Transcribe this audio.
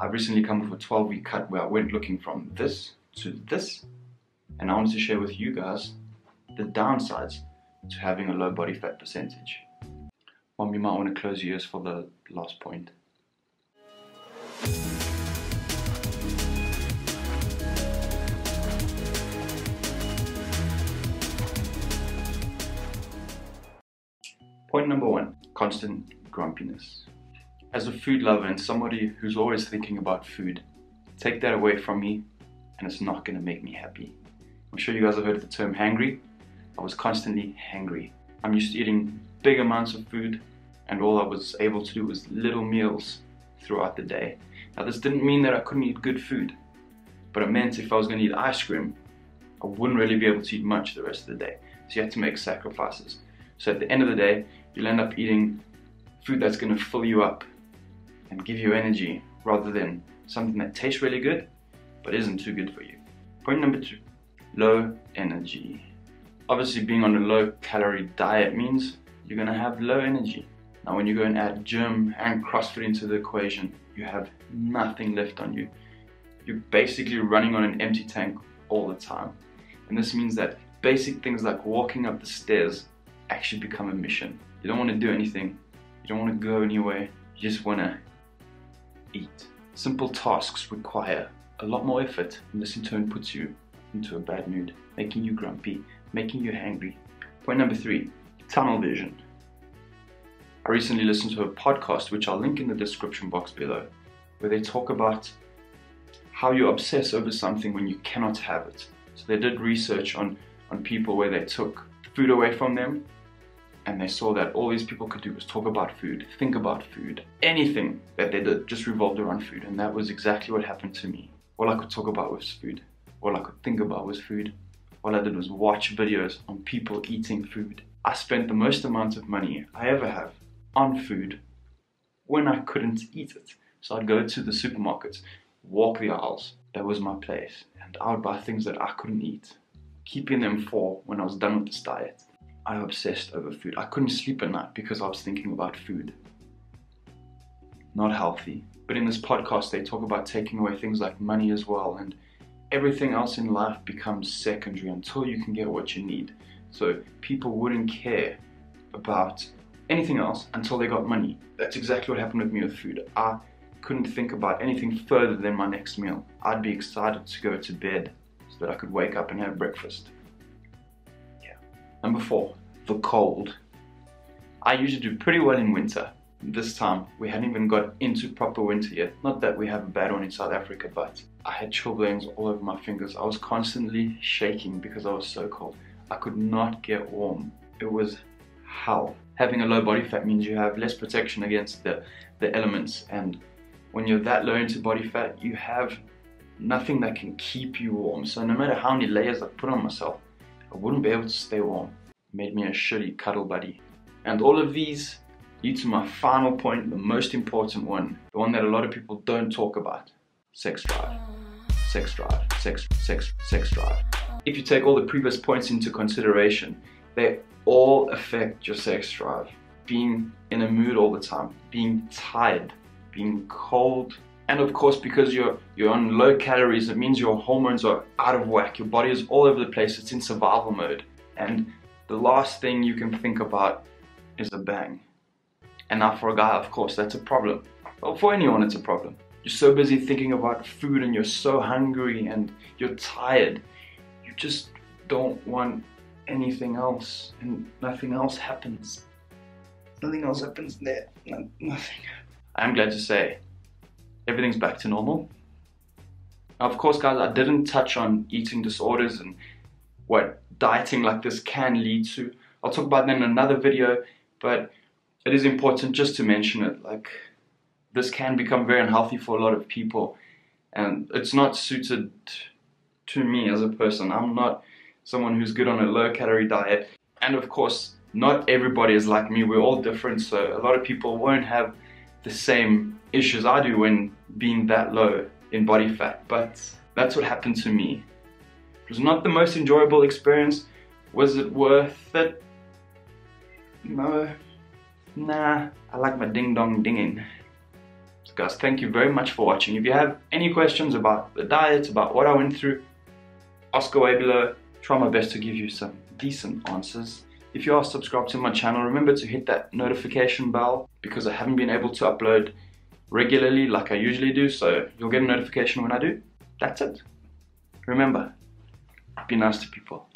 I've recently come off a 12-week cut where I went looking from this to this, and I wanted to share with you guys the downsides to having a low body fat percentage. Mom, you might want to close your ears for the last point. Point number 1, constant grumpiness. As a food lover and somebody who's always thinking about food, take that away from me and it's not going to make me happy. I'm sure you guys have heard of the term hangry. I was constantly hangry. I'm used to eating big amounts of food and all I was able to do was little meals throughout the day. Now this didn't mean that I couldn't eat good food, but it meant if I was going to eat ice cream, I wouldn't really be able to eat much the rest of the day. So you have to make sacrifices. So at the end of the day, you'll end up eating food that's going to fill you up and give you energy rather than something that tastes really good but isn't too good for you. Point number 2, low energy. Obviously being on a low calorie diet means you're going to have low energy. Now when you go and add gym and CrossFit into the equation, you have nothing left on you. You're basically running on an empty tank all the time. And this means that basic things like walking up the stairs actually become a mission. You don't want to do anything, you don't want to go anywhere, you just want to eat. Simple tasks require a lot more effort, and this in turn puts you into a bad mood, making you grumpy, making you hangry. Point number 3, tunnel vision. I recently listened to a podcast, which I'll link in the description box below, where they talk about how you obsess over something when you cannot have it. So they did research on people where they took food away from them, and they saw that all these people could do was talk about food, think about food. Anything that they did just revolved around food, and that was exactly what happened to me. All I could talk about was food. All I could think about was food. All I did was watch videos on people eating food. I spent the most amount of money I ever have on food when I couldn't eat it. So I'd go to the supermarkets, walk the aisles. That was my place. And I would buy things that I couldn't eat, keeping them for when I was done with this diet. I obsessed over food. I couldn't sleep at night because I was thinking about food. Not healthy. But in this podcast, they talk about taking away things like money as well, and everything else in life becomes secondary until you can get what you need. So people wouldn't care about anything else until they got money. That's exactly what happened with me with food. I couldn't think about anything further than my next meal. I'd be excited to go to bed so that I could wake up and have breakfast. Number 4, the cold. I usually do pretty well in winter. This time, we hadn't even got into proper winter yet. Not that we have a bad one in South Africa, but I had chilblains all over my fingers. I was constantly shaking because I was so cold. I could not get warm. It was hell. Having a low body fat means you have less protection against the elements, and when you're that low into body fat, you have nothing that can keep you warm. So no matter how many layers I put on myself, I wouldn't be able to stay warm. It made me a shitty cuddle buddy. And all of these lead to my final point, the most important one, the one that a lot of people don't talk about. Sex drive. Sex drive. Sex drive. If you take all the previous points into consideration, they all affect your sex drive. Being in a mood all the time, being tired, being cold, and of course, because you're on low calories, it means your hormones are out of whack. Your body is all over the place. It's in survival mode. And the last thing you can think about is a bang. And now for a guy, of course, that's a problem. Well, for anyone, it's a problem. You're so busy thinking about food and you're so hungry and you're tired. You just don't want anything else, and nothing else happens. Nothing else happens there. Nothing. I'm glad to say everything's back to normal. Now, of course, guys, I didn't touch on eating disorders and what dieting like this can lead to. I'll talk about that in another video, but it is important just to mention it. Like, this can become very unhealthy for a lot of people, and it's not suited to me as a person. I'm not someone who's good on a low calorie diet, and of course, not everybody is like me. We're all different, so a lot of people won't have the same issues I do when being that low in body fat, but that's what happened to me. It was not the most enjoyable experience. Was it worth it? No. Nah, I like my ding dong dinging. It's guys, thank you very much for watching. If you have any questions about the diet, about what I went through, ask away below. Try my best to give you some decent answers. If you are subscribed to my channel, remember to hit that notification bell, because I haven't been able to upload regularly like I usually do, so you'll get a notification when I do. That's it. Remember, be nice to people.